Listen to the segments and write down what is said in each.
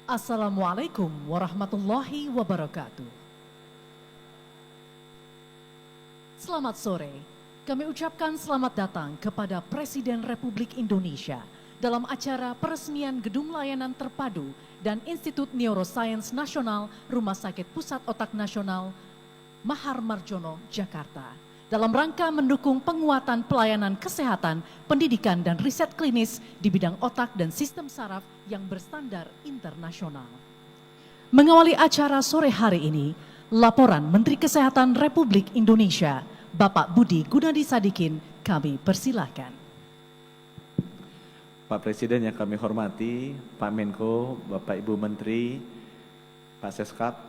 Assalamualaikum warahmatullahi wabarakatuh. Selamat sore, kami ucapkan selamat datang kepada Presiden Republik Indonesia dalam acara peresmian Gedung Layanan Terpadu dan Institut Neuroscience Nasional Rumah Sakit Pusat Otak Nasional Mahar Marjono, Jakarta. Dalam rangka mendukung penguatan pelayanan kesehatan, pendidikan dan riset klinis di bidang otak dan sistem saraf yang berstandar internasional. Mengawali acara sore hari ini, laporan Menteri Kesehatan Republik Indonesia, Bapak Budi Gunadi Sadikin, kami persilahkan. Pak Presiden yang kami hormati, Pak Menko, Bapak Ibu Menteri, Pak Seskap,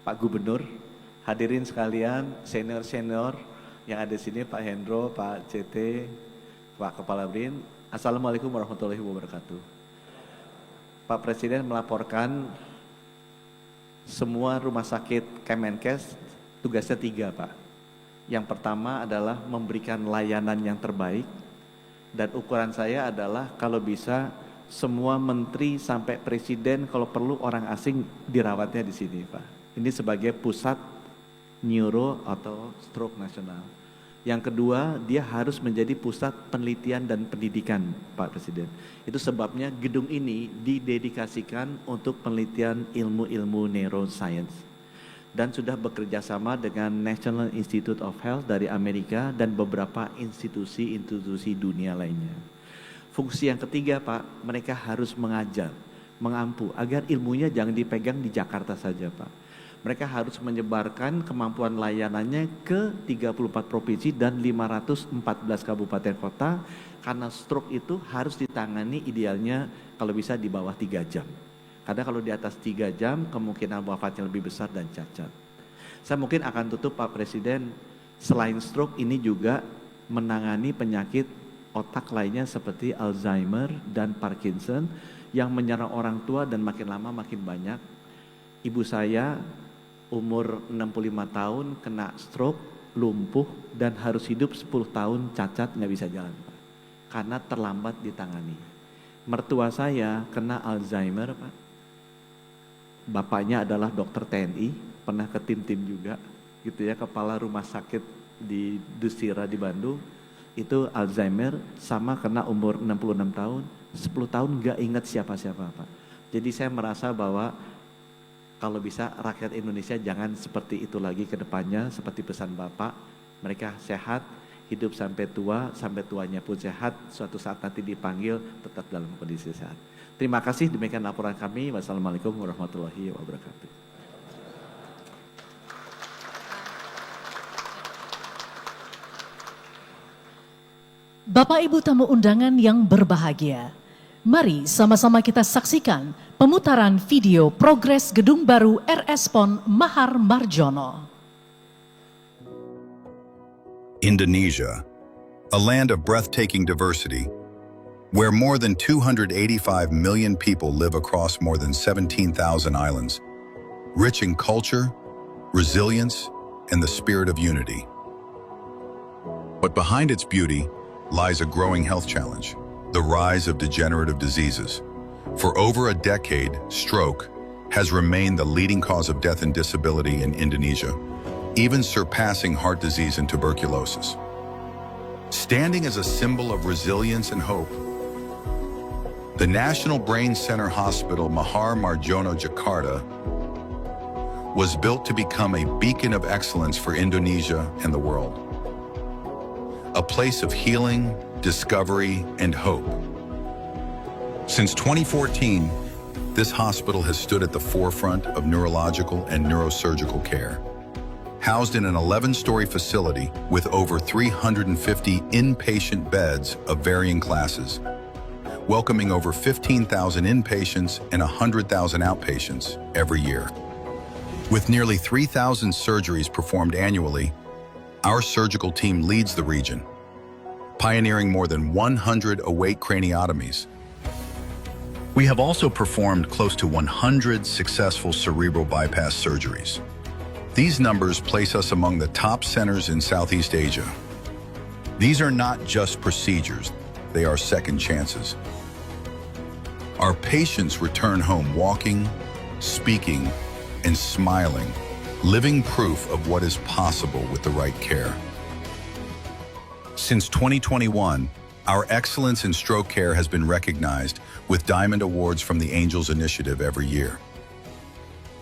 Pak Gubernur, hadirin sekalian, senior-senior yang ada di sini, Pak Hendro, Pak CT, Pak Kepala BRIN. Assalamualaikum warahmatullahi wabarakatuh. Pak Presiden melaporkan semua rumah sakit Kemenkes tugasnya 3, Pak. Yang pertama adalah memberikan layanan yang terbaik, dan ukuran saya adalah kalau bisa semua menteri sampai presiden kalau perlu orang asing dirawatnya di sini, Pak. Ini sebagai pusat neuro atau stroke nasional. Yang kedua, dia harus menjadi pusat penelitian dan pendidikan, Pak Presiden. Itu sebabnya gedung ini didedikasikan untuk penelitian ilmu-ilmu neuroscience dan sudah bekerja sama dengan National Institute of Health dari Amerika dan beberapa institusi-institusi dunia lainnya. Fungsi yang ketiga, Pak, mereka harus mengajar, mengampu agar ilmunya jangan dipegang di Jakarta saja, Pak. Mereka harus menyebarkan kemampuan layanannya ke 34 provinsi dan 514 kabupaten kota, karena stroke itu harus ditangani idealnya kalau bisa di bawah 3 jam. Karena kalau di atas 3 jam kemungkinan wafatnya lebih besar dan cacat. Saya mungkin akan tutup, Pak Presiden, selain stroke ini juga menangani penyakit otak lainnya seperti Alzheimer dan Parkinson yang menyerang orang tua dan makin lama makin banyak. Ibu saya umur 65 tahun kena stroke, lumpuh dan harus hidup 10 tahun cacat, nggak bisa jalan, Pak, karena terlambat ditangani. Mertua saya kena Alzheimer, Pak. Bapaknya adalah dokter TNI, pernah ke tim-tim juga, gitu ya, kepala rumah sakit di Dusira di Bandung. Itu Alzheimer, sama kena umur 66 tahun, 10 tahun nggak ingat siapa-siapa, Pak. Jadi saya merasa bahwa kalau bisa rakyat Indonesia jangan seperti itu lagi ke depannya, seperti pesan Bapak, mereka sehat, hidup sampai tua, sampai tuanya pun sehat, suatu saat nanti dipanggil tetap dalam kondisi sehat. Terima kasih, demikian laporan kami. Wassalamualaikum warahmatullahi wabarakatuh. Bapak Ibu tamu undangan yang berbahagia, mari sama-sama kita saksikan pemutaran video progres gedung baru RS PON Mahar Marjono. Indonesia, a land of breathtaking diversity, where more than 285 million people live across more than 17,000 islands, rich in culture, resilience, and the spirit of unity. But behind its beauty lies a growing health challenge: the rise of degenerative diseases. For over a decade, stroke has remained the leading cause of death and disability in Indonesia, even surpassing heart disease and tuberculosis. Standing as a symbol of resilience and hope, the National Brain Center Hospital Mahar Marjono, Jakarta, was built to become a beacon of excellence for Indonesia and the world. A place of healing, discovery, and hope. Since 2014, this hospital has stood at the forefront of neurological and neurosurgical care. Housed in an 11-story facility with over 350 inpatient beds of varying classes, welcoming over 15,000 inpatients and 100,000 outpatients every year. With nearly 3,000 surgeries performed annually, our surgical team leads the region, pioneering more than 100 awake craniotomies. We have also performed close to 100 successful cerebral bypass surgeries. These numbers place us among the top centers in Southeast Asia. These are not just procedures, they are second chances. Our patients return home walking, speaking, and smiling, living proof of what is possible with the right care. Since 2021, our excellence in stroke care has been recognized with Diamond Awards from the Angels Initiative every year.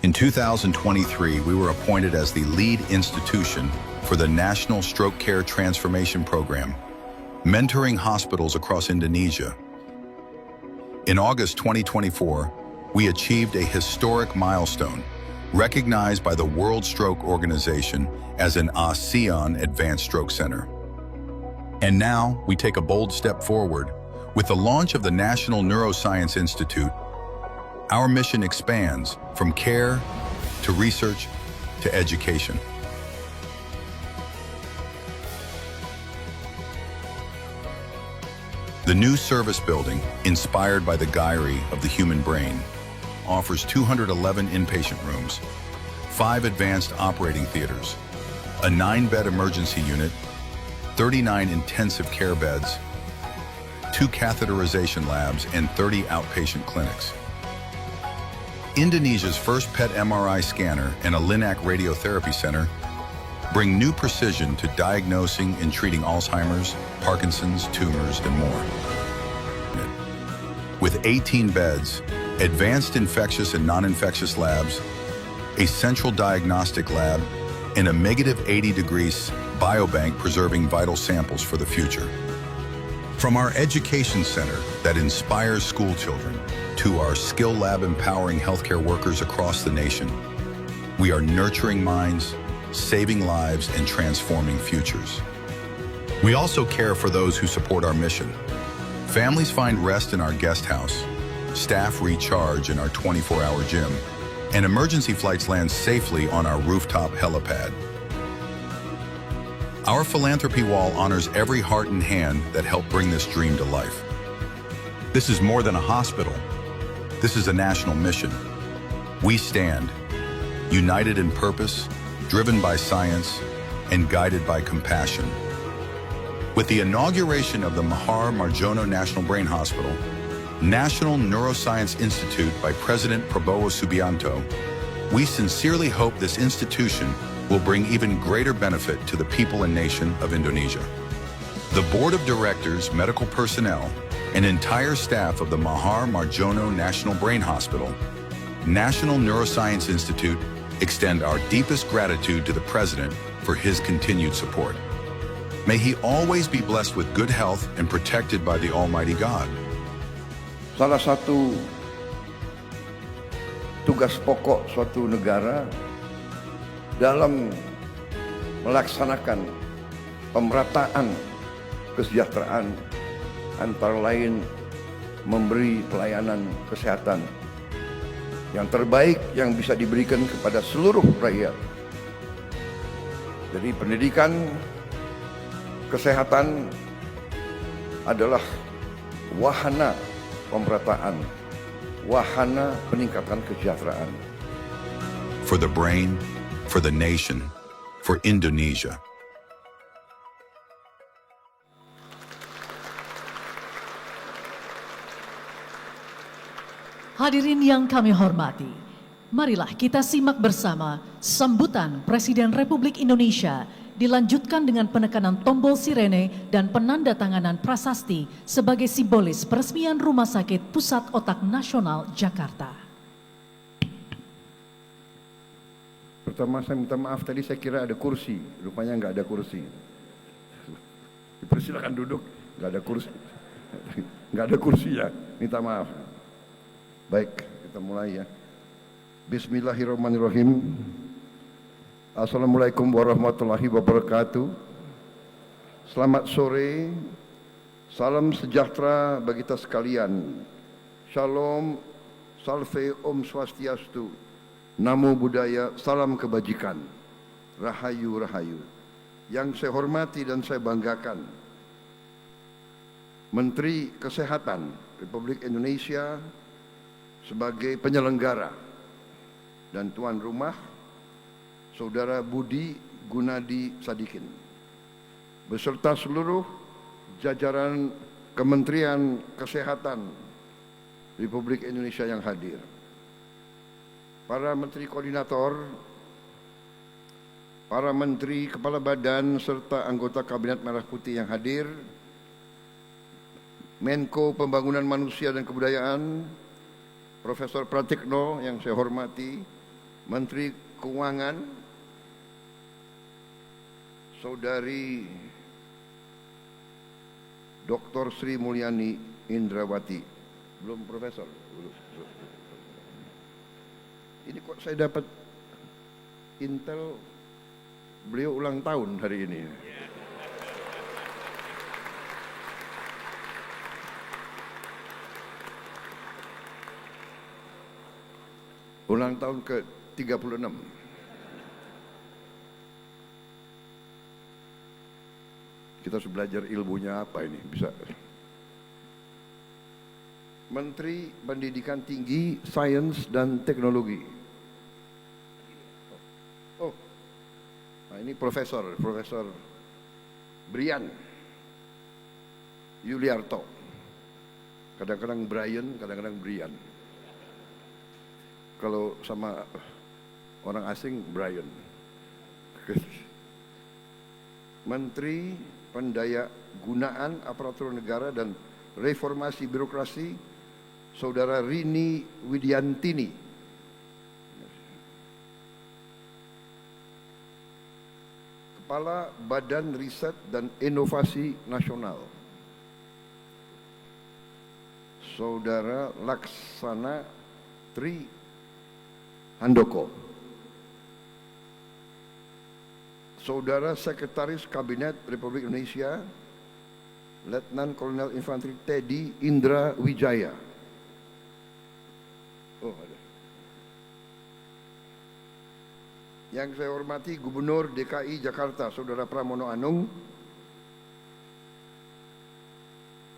In 2023, we were appointed as the lead institution for the National Stroke Care Transformation Program, mentoring hospitals across Indonesia. In August 2024, we achieved a historic milestone, recognized by the World Stroke Organization as an ASEAN Advanced Stroke Center. And now we take a bold step forward. With the launch of the National Neuroscience Institute, our mission expands from care to research to education. The new service building, inspired by the gyre of the human brain, offers 211 inpatient rooms, 5 advanced operating theaters, a 9-bed emergency unit, 39 intensive care beds, 2 catheterization labs, and 30 outpatient clinics. Indonesia's first PET MRI scanner and a LINAC radiotherapy center bring new precision to diagnosing and treating Alzheimer's, Parkinson's, tumors, and more. With 18 beds, advanced infectious and non-infectious labs, a central diagnostic lab, and a -80 degrees biobank preserving vital samples for the future. From our education center that inspires school children to our skill lab empowering healthcare workers across the nation, we are nurturing minds, saving lives, and transforming futures. We also care for those who support our mission. Families find rest in our guest house, staff recharge in our 24-hour gym, and emergency flights land safely on our rooftop helipad. Our philanthropy wall honors every heart and hand that helped bring this dream to life. This is more than a hospital. This is a national mission. We stand, united in purpose, driven by science, and guided by compassion. With the inauguration of the Mahar Marjono National Brain Hospital, National Neuroscience Institute by President Prabowo Subianto, we sincerely hope this institution will bring even greater benefit to the people and nation of Indonesia. The Board of Directors, medical personnel, and entire staff of the Mahar Marjono National Brain Hospital, National Neuroscience Institute extend our deepest gratitude to the President for his continued support. May he always be blessed with good health and protected by the Almighty God. Salah satu tugas pokok suatu negara dalam melaksanakan pemerataan kesejahteraan antara lain memberi pelayanan kesehatan yang terbaik yang bisa diberikan kepada seluruh rakyat. Jadi pendidikan kesehatan adalah wahana pemerataan, wahana peningkatan kesejahteraan. For the brain, for the nation, for Indonesia. Hadirin yang kami hormati, marilah kita simak bersama sambutan Presiden Republik Indonesia dilanjutkan dengan penekanan tombol sirene dan penandatanganan prasasti sebagai simbolis peresmian Rumah Sakit Pusat Otak Nasional Jakarta. Pertama saya minta maaf tadi saya kira ada kursi, rupanya nggak ada kursi. Dipersilakan duduk, nggak ada kursi, nggak ada kursi ya, minta maaf. Baik, kita mulai ya. Bismillahirrahmanirrahim. Assalamualaikum warahmatullahi wabarakatuh. Selamat sore, salam sejahtera bagi kita sekalian. Shalom, salve, om swastiastu, namo buddhaya, salam kebajikan, rahayu rahayu. Yang saya hormati dan saya banggakan, Menteri Kesehatan Republik Indonesia sebagai penyelenggara dan tuan rumah, Saudara Budi Gunadi Sadikin, beserta seluruh jajaran Kementerian Kesehatan Republik Indonesia yang hadir, para menteri koordinator, para menteri, kepala badan, serta anggota Kabinet Merah Putih yang hadir, Menko Pembangunan Manusia dan Kebudayaan, Profesor Pratikno yang saya hormati, Menteri Keuangan, Saudari Dr. Sri Mulyani Indrawati. Belum profesor. Ini kok saya dapat intel beliau ulang tahun hari ini. Ulang tahun ke-36. Kita harus belajar ilmunya apa ini bisa. Menteri Pendidikan Tinggi, Sains dan Teknologi. Oh, nah ini Profesor Brian Yuliarto. Kadang-kadang Brian, kadang-kadang Brian. Kalau sama orang asing, Brian. Menteri Pendaya Gunaan Aparatur Negara dan Reformasi Birokrasi, Saudara Rini Widiantini. Kepala Badan Riset dan Inovasi Nasional, Saudara Laksana Tri Handoko. Saudara Sekretaris Kabinet Republik Indonesia, Letnan Kolonel Infanteri Teddy Indra Wijaya. Oh, ada. Yang saya hormati Gubernur DKI Jakarta, Saudara Pramono Anung.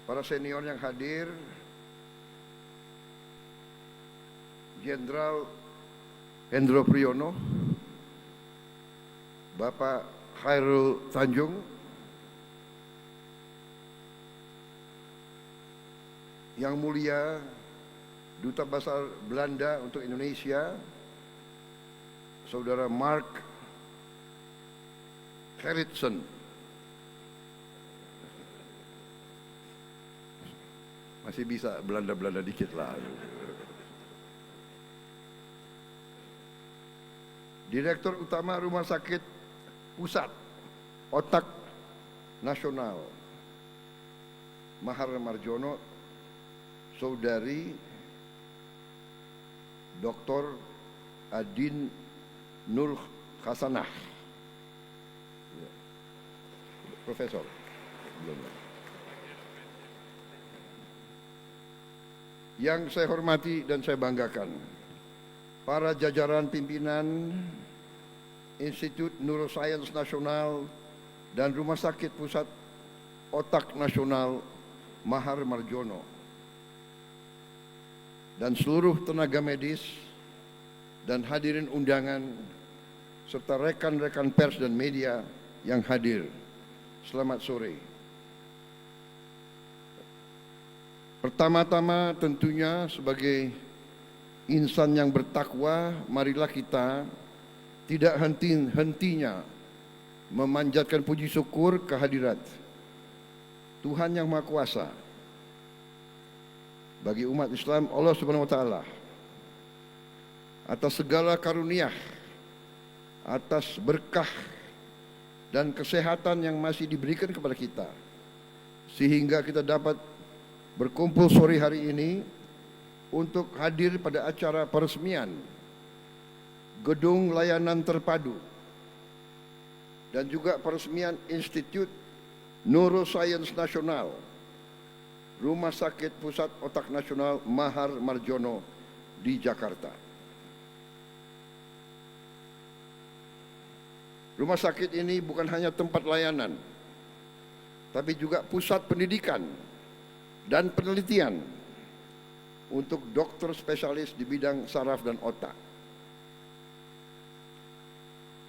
Para senior yang hadir, Jenderal Hendro Priyono, Bapak Khairul Tanjung, Yang Mulia Duta Besar Belanda untuk Indonesia, Saudara Mark Gerritsen, masih bisa Belanda-Belanda dikit lah. Direktur Utama Rumah Sakit Pusat Otak Nasional Mahar Marjono, Saudari Dr. Adin Nur Hasanah, Profesor. Yang saya hormati dan saya banggakan, para jajaran pimpinan Institut Neuroscience Nasional dan Rumah Sakit Pusat Otak Nasional Mahar Marjono, dan seluruh tenaga medis dan hadirin undangan serta rekan-rekan pers dan media yang hadir. Selamat sore. Pertama-tama tentunya sebagai insan yang bertakwa, marilah kita tidak henti-hentinya memanjatkan puji syukur kehadirat Tuhan Yang Maha Kuasa bagi umat Islam, Allah Subhanahu wa Ta'ala, atas segala karunia, atas berkah dan kesehatan yang masih diberikan kepada kita, sehingga kita dapat berkumpul sore hari ini untuk hadir pada acara peresmian Gedung Layanan Terpadu dan juga peresmian Institut Neuroscience Nasional Rumah Sakit Pusat Otak Nasional Mahar Marjono di Jakarta. Rumah sakit ini bukan hanya tempat layanan, tapi juga pusat pendidikan dan penelitian untuk dokter spesialis di bidang saraf dan otak.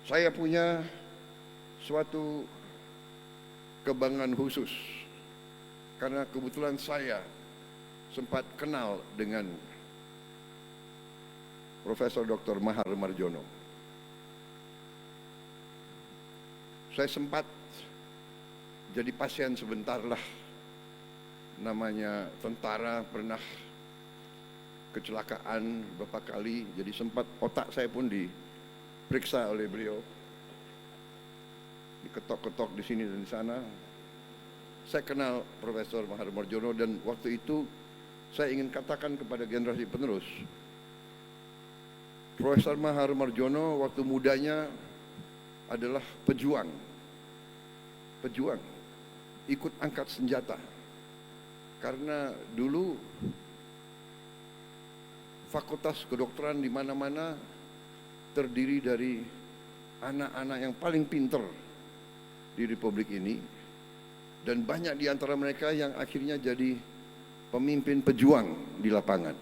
Saya punya suatu kebanggaan khusus karena kebetulan saya sempat kenal dengan Profesor Dr. Mahar Marjono. Saya sempat jadi pasien sebentar lah. Namanya tentara, pernah kecelakaan beberapa kali, jadi sempat otak saya pun diperiksa oleh beliau. Diketok-ketok di sini dan di sana. Saya kenal Profesor Mahar Marjono, dan waktu itu saya ingin katakan kepada generasi penerus, Profesor Mahar Marjono waktu mudanya adalah pejuang, ikut angkat senjata. Karena dulu fakultas kedokteran di mana-mana terdiri dari anak-anak yang paling pinter di Republik ini, dan banyak di antara mereka yang akhirnya jadi pemimpin pejuang di lapangan.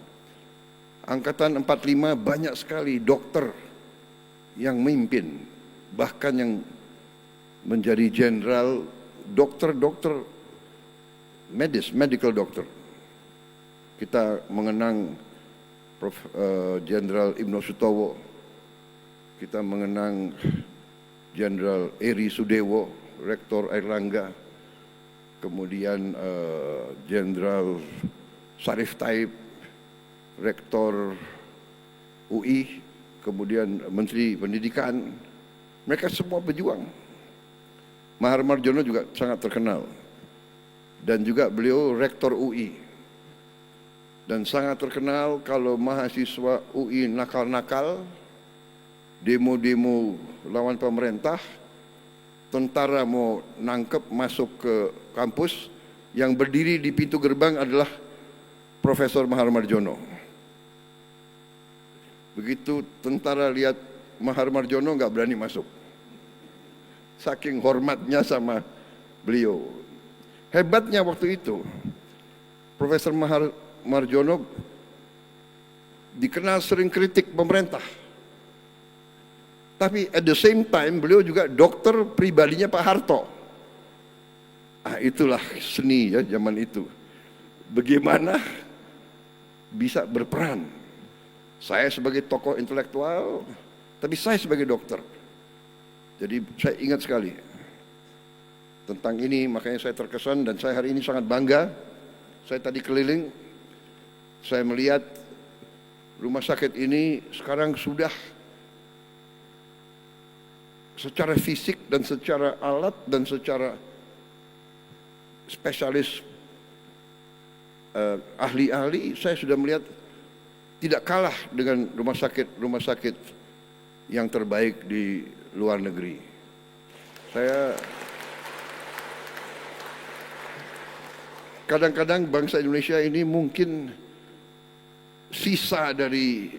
Angkatan 45 banyak sekali dokter yang memimpin, bahkan yang menjadi jenderal, dokter medis, medical doctor. Kita mengenang Jenderal Ibnu Sutowo, kita mengenang Jenderal Eri Sudewo, Rektor Airlangga, kemudian Jenderal Sarif Taib, Rektor UI, kemudian Menteri Pendidikan. Mereka semua pejuang. Mahar Marjono juga sangat terkenal. Dan juga beliau Rektor UI. Dan sangat terkenal kalau mahasiswa UI nakal-nakal, demo-demo lawan pemerintah, tentara mau nangkep masuk ke kampus, yang berdiri di pintu gerbang adalah Profesor Mahar Marjono. Begitu tentara lihat Mahar Marjono nggak berani masuk, saking hormatnya sama beliau. Hebatnya waktu itu Profesor Mahar Marjono dikenal sering kritik pemerintah, tapi at the same time beliau juga dokter pribadinya Pak Harto. Itulah seni ya zaman itu. Bagaimana bisa berperan. Saya sebagai tokoh intelektual, tapi saya sebagai dokter. Jadi saya ingat sekali tentang ini, makanya saya terkesan dan saya hari ini sangat bangga. Saya tadi keliling, saya melihat rumah sakit ini sekarang sudah secara fisik dan secara alat dan secara spesialis ahli-ahli, saya sudah melihat tidak kalah dengan rumah sakit yang terbaik di luar negeri. Saya kadang-kadang bangsa Indonesia ini mungkin sisa dari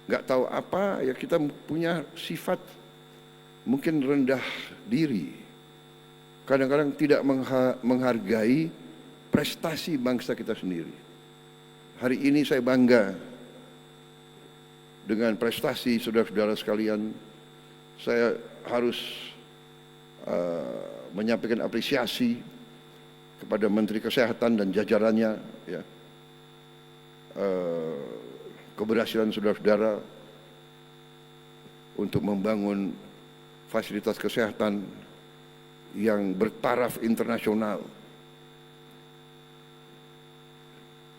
nggak tahu apa, ya kita punya sifat mungkin rendah diri. Kadang-kadang tidak menghargai prestasi bangsa kita sendiri. Hari ini saya bangga dengan prestasi saudara-saudara sekalian. Saya harus menyampaikan apresiasi kepada Menteri Kesehatan dan jajarannya, ya. Keberhasilan saudara-saudara untuk membangun fasilitas kesehatan yang bertaraf internasional.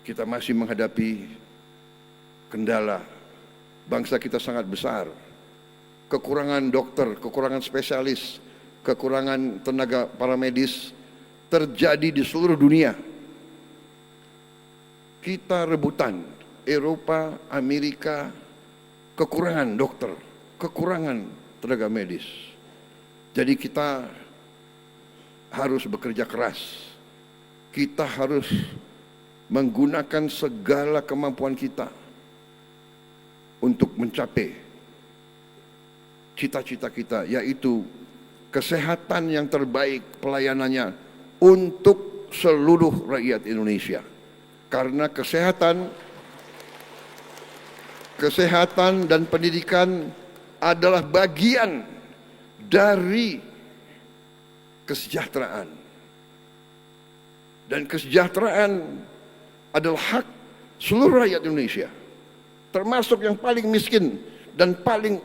Kita masih menghadapi kendala. Bangsa kita sangat besar. Kekurangan dokter, kekurangan spesialis, kekurangan tenaga paramedis terjadi di seluruh dunia. Kita rebutan, Eropa, Amerika, kekurangan dokter, kekurangan tenaga medis. Jadi kita harus bekerja keras. Kita harus menggunakan segala kemampuan kita untuk mencapai cita-cita kita, yaitu kesehatan yang terbaik pelayanannya untuk seluruh rakyat Indonesia. Karena kesehatan dan pendidikan adalah bagian dari kesejahteraan. Dan kesejahteraan adalah hak seluruh rakyat Indonesia, termasuk yang paling miskin dan paling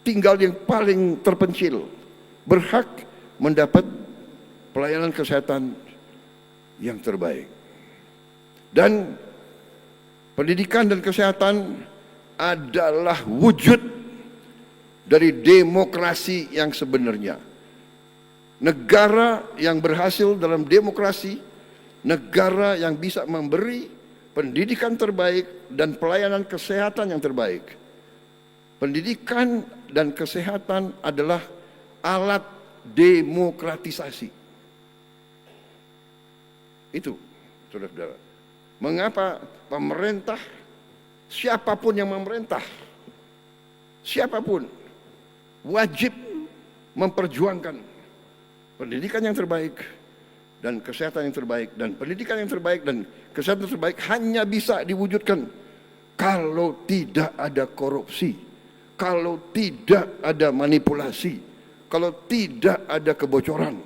tinggal yang paling terpencil, berhak mendapat pelayanan kesehatan yang terbaik. Dan pendidikan dan kesehatan adalah wujud dari demokrasi yang sebenarnya. Negara yang berhasil dalam demokrasi, negara yang bisa memberi pendidikan terbaik dan pelayanan kesehatan yang terbaik. Pendidikan dan kesehatan adalah alat demokratisasi. Itu, saudara-saudara. Mengapa pemerintah, siapapun yang memerintah, siapapun wajib memperjuangkan pendidikan yang terbaik dan kesehatan yang terbaik, dan pendidikan yang terbaik dan kesehatan yang terbaik hanya bisa diwujudkan kalau tidak ada korupsi, kalau tidak ada manipulasi, kalau tidak ada kebocoran.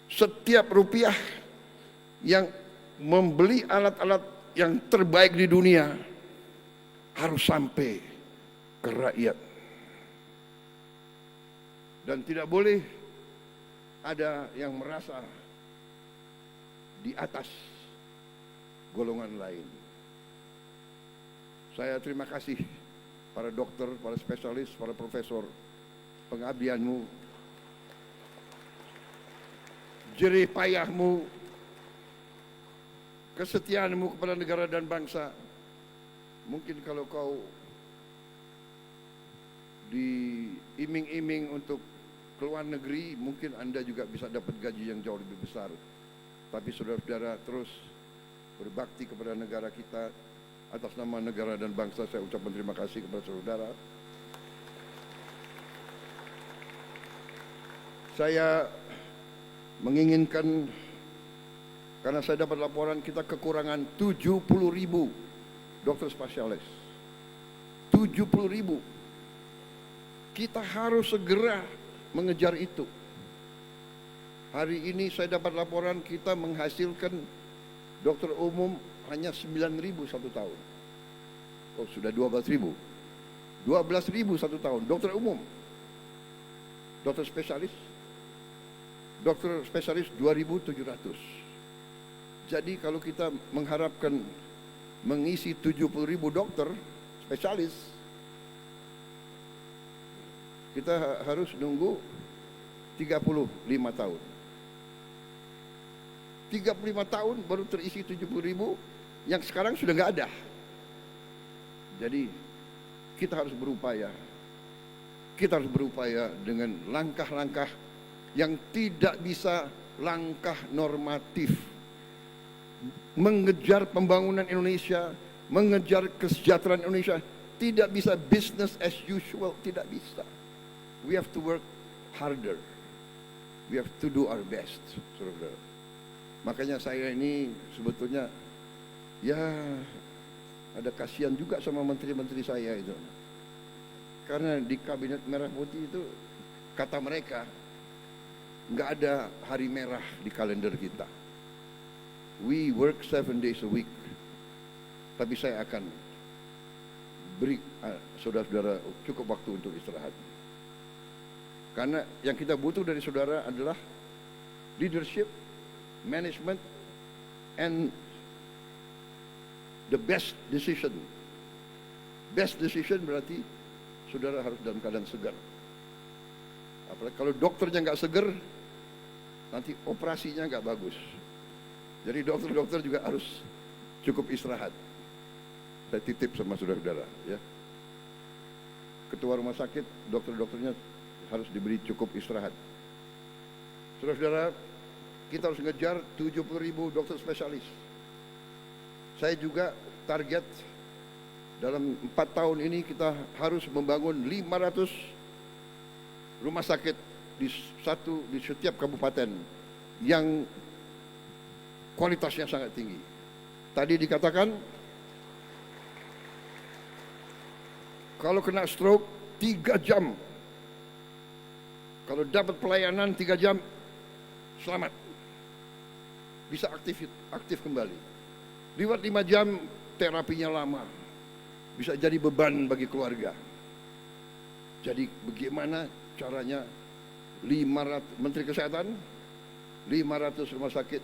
Setiap rupiah yang membeli alat-alat yang terbaik di dunia harus sampai ke rakyat. Dan tidak boleh ada yang merasa di atas golongan lain. Saya terima kasih para dokter, para spesialis, para profesor, pengabdianmu, jerih payahmu, kesetiaanmu kepada negara dan bangsa. Mungkin kalau kau diiming-iming untuk keluar negeri, mungkin Anda juga bisa dapat gaji yang jauh lebih besar. Tapi saudara-saudara terus berbakti kepada negara kita. Atas nama negara dan bangsa saya ucapkan terima kasih kepada saudara. Saya menginginkan, karena saya dapat laporan kita kekurangan 70.000 dokter spesialis. 70.000. Kita harus segera mengejar itu. Hari ini saya dapat laporan kita menghasilkan dokter umum hanya 9.000 satu tahun. Oh, sudah 12.000. 12.000 satu tahun dokter umum. Dokter spesialis 2.700. Jadi kalau kita mengharapkan mengisi 70.000 dokter spesialis, kita harus nunggu 35 tahun. 35 tahun baru terisi 70.000 yang sekarang sudah nggak ada. Jadi kita harus berupaya. Kita harus berupaya dengan langkah-langkah yang tidak bisa langkah normatif. Mengejar pembangunan Indonesia, mengejar kesejahteraan Indonesia, tidak bisa business as usual, tidak bisa. We have to work harder. We have to do our best, saudara-saudara. Makanya saya ini sebetulnya ya ada kasihan juga sama menteri-menteri saya itu. Karena di kabinet merah putih itu kata mereka nggak ada hari merah di kalender kita. We work 7 days a week. Tapi saya akan beri saudara-saudara cukup waktu untuk istirahat. Karena yang kita butuh dari saudara adalah leadership, management, and the best decision. Best decision berarti saudara harus dalam keadaan segar. Apalagi kalau dokternya nggak segar, nanti operasinya nggak bagus. Jadi dokter-dokter juga harus cukup istirahat. Saya titip sama saudara-saudara, ya. Ketua rumah sakit, dokter-dokternya harus diberi cukup istirahat. Saudara-saudara, kita harus ngejar 70.000 dokter spesialis. Saya juga target dalam 4 tahun ini kita harus membangun 500 rumah sakit di setiap kabupaten yang kualitasnya sangat tinggi. Tadi dikatakan kalau kena stroke 3 jam, kalau dapat pelayanan 3 jam, selamat. bisa aktif kembali. Lewat 5 jam terapinya lama, bisa jadi beban bagi keluarga. Jadi bagaimana caranya 500 Menteri Kesehatan, 500 rumah sakit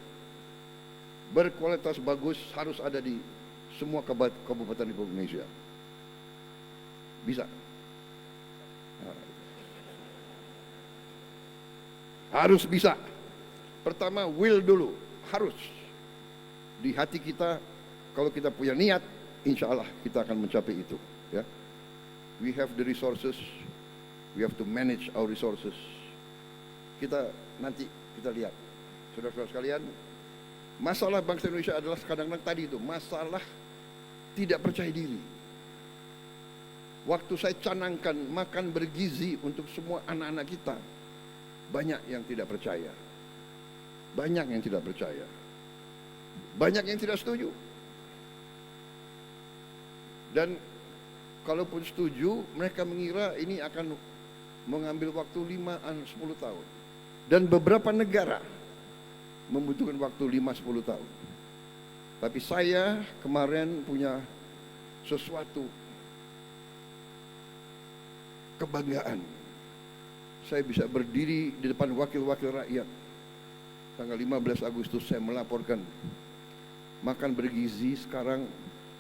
berkualitas bagus harus ada di semua kabupaten di Indonesia. Bisa. Harus bisa. Pertama, will dulu. Harus. Di hati kita, kalau kita punya niat, insya Allah kita akan mencapai itu. Ya. We have the resources. We have to manage our resources. Nanti kita lihat. Saudara-saudara sekalian, masalah bangsa Indonesia adalah kadang-kadang tadi itu, masalah tidak percaya diri. Waktu saya canangkan makan bergizi untuk semua anak-anak kita, banyak yang tidak percaya. Banyak yang tidak percaya. Banyak yang tidak setuju. Dan kalaupun setuju, mereka mengira ini akan mengambil waktu 5-10 tahun. Dan beberapa negara membutuhkan waktu 5-10 tahun. Tapi saya kemarin punya sesuatu kebanggaan. Saya bisa berdiri di depan wakil-wakil rakyat. Tanggal 15 Agustus saya melaporkan makan bergizi sekarang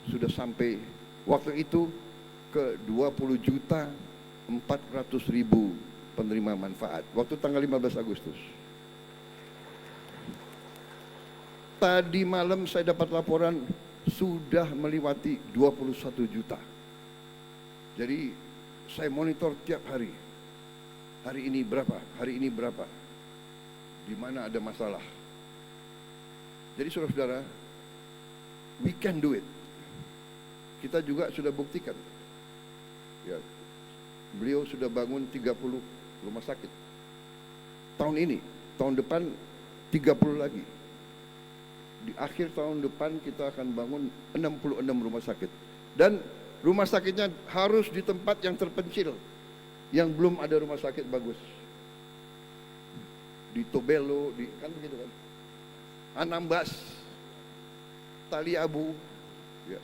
sudah sampai waktu itu ke 20.400.000 penerima manfaat. Waktu tanggal 15 Agustus. Tadi malam saya dapat laporan sudah melewati 21 juta. Jadi saya monitor tiap hari. Hari ini berapa? Hari ini berapa? Di mana ada masalah? Jadi saudara-saudara, we can do it. Kita juga sudah buktikan. Ya, beliau sudah bangun 30 rumah sakit. Tahun ini, tahun depan 30 lagi. Di akhir tahun depan kita akan bangun 66 rumah sakit. Dan rumah sakitnya harus di tempat yang terpencil, yang belum ada rumah sakit bagus. Di Tobelo, kan begitu kan. Anambas, Tali Abu. Ya.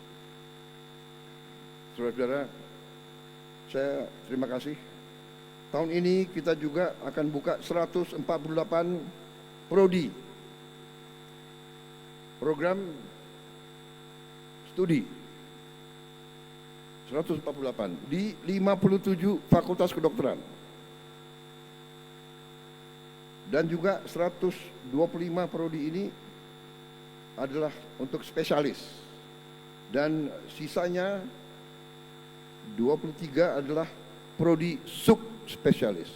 Saudara-saudara, saya terima kasih. Tahun ini kita juga akan buka 148 prodi. Program studi 148 di 57 fakultas kedokteran dan juga 125 prodi ini adalah untuk spesialis dan sisanya 23 adalah prodi subspesialis.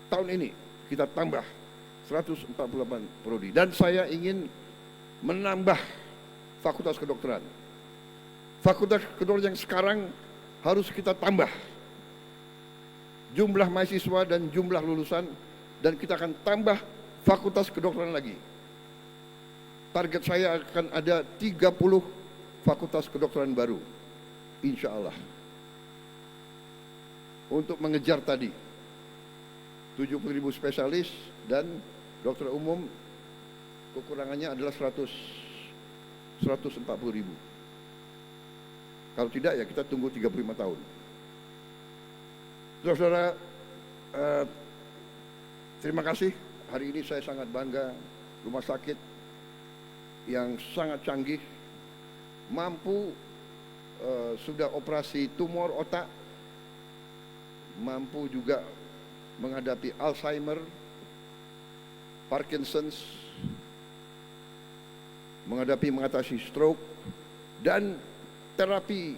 Tahun ini kita tambah 148 prodi dan saya ingin menambah fakultas kedokteran. Fakultas kedokteran yang sekarang harus kita tambah jumlah mahasiswa dan jumlah lulusan, dan kita akan tambah fakultas kedokteran lagi. Target saya akan ada 30 fakultas kedokteran baru, insya Allah. Untuk mengejar tadi 70.000 spesialis dan dokter umum kekurangannya adalah 140.000. Kalau tidak ya kita tunggu 35 tahun. Saudara-saudara, terima kasih. Hari ini saya sangat bangga rumah sakit yang sangat canggih mampu sudah operasi tumor otak, mampu juga menghadapi Alzheimer, Parkinson's, mengatasi stroke, dan terapi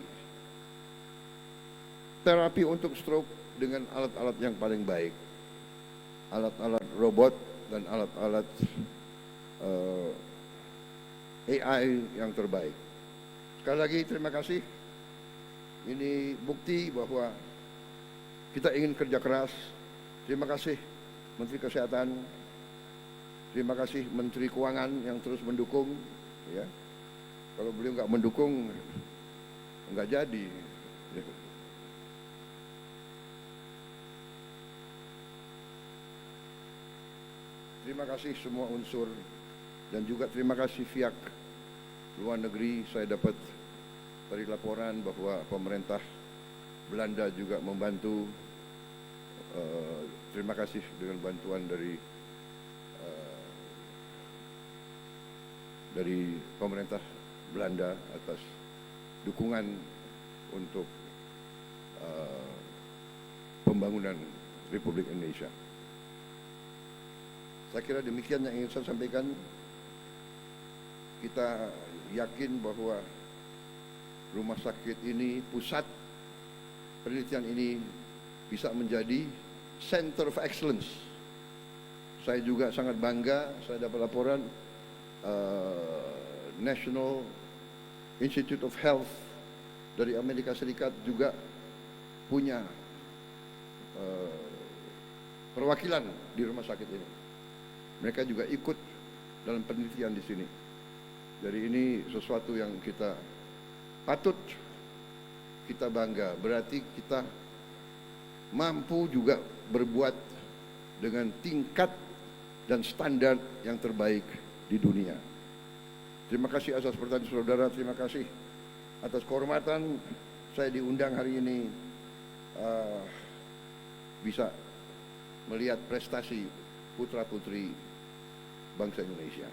untuk stroke dengan alat-alat yang paling baik, alat-alat robot dan alat-alat AI yang terbaik. Sekali lagi terima kasih. Ini bukti bahwa kita ingin kerja keras. Terima kasih Menteri Kesehatan. Terima kasih Menteri Keuangan yang terus mendukung. Ya, kalau beliau nggak mendukung, nggak jadi. Terima kasih semua unsur Dan juga terima kasih pihak luar negeri. Saya dapat dari laporan bahwa pemerintah Belanda juga membantu. Terima kasih dengan bantuan dari pemerintah Belanda atas dukungan untuk pembangunan Republik Indonesia. Saya kira demikian yang ingin saya sampaikan. Kita yakin bahwa rumah sakit ini, pusat penelitian ini bisa menjadi Center of Excellence. Saya juga sangat bangga, saya dapat laporan National Institute of Health dari Amerika Serikat juga punya perwakilan di rumah sakit ini. Mereka juga ikut dalam penelitian di sini. Jadi ini sesuatu yang kita patut kita bangga. Berarti kita mampu juga berbuat dengan tingkat dan standar yang terbaik di dunia. Terima kasih atas pertanyaan saudara. Terima kasih atas kehormatan saya diundang hari ini bisa melihat prestasi putra-putri bangsa Indonesia.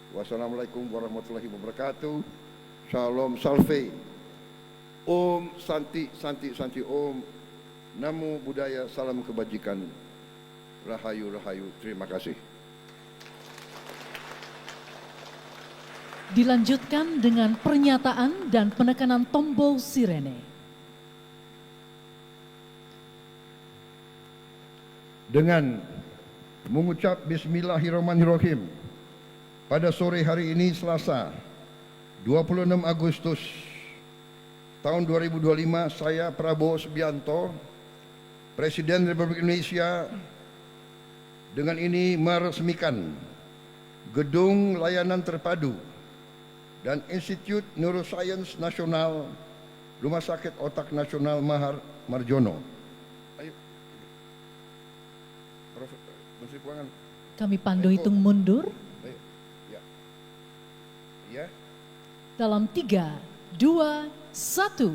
Wassalamualaikum warahmatullahi wabarakatuh. Shalom Salve. Om Santi Santi Santi Om. Namo Buddhaya, salam kebajikan. Rahayu Rahayu. Terima kasih. Dilanjutkan dengan pernyataan dan penekanan tombol sirene. Dengan mengucap Bismillahirrahmanirrahim, pada sore hari ini Selasa 26 Agustus tahun 2025, saya Prabowo Subianto, Presiden Republik Indonesia, dengan ini meresmikan Gedung Layanan Terpadu dan Institut Neuroscience Nasional Rumah Sakit Otak Nasional Mahar Marjono. Ayo, Prof. Menteri Keuangan. Kami pandu hitung mundur. Ayo. Ya. Ya. Dalam 3, 2, 1.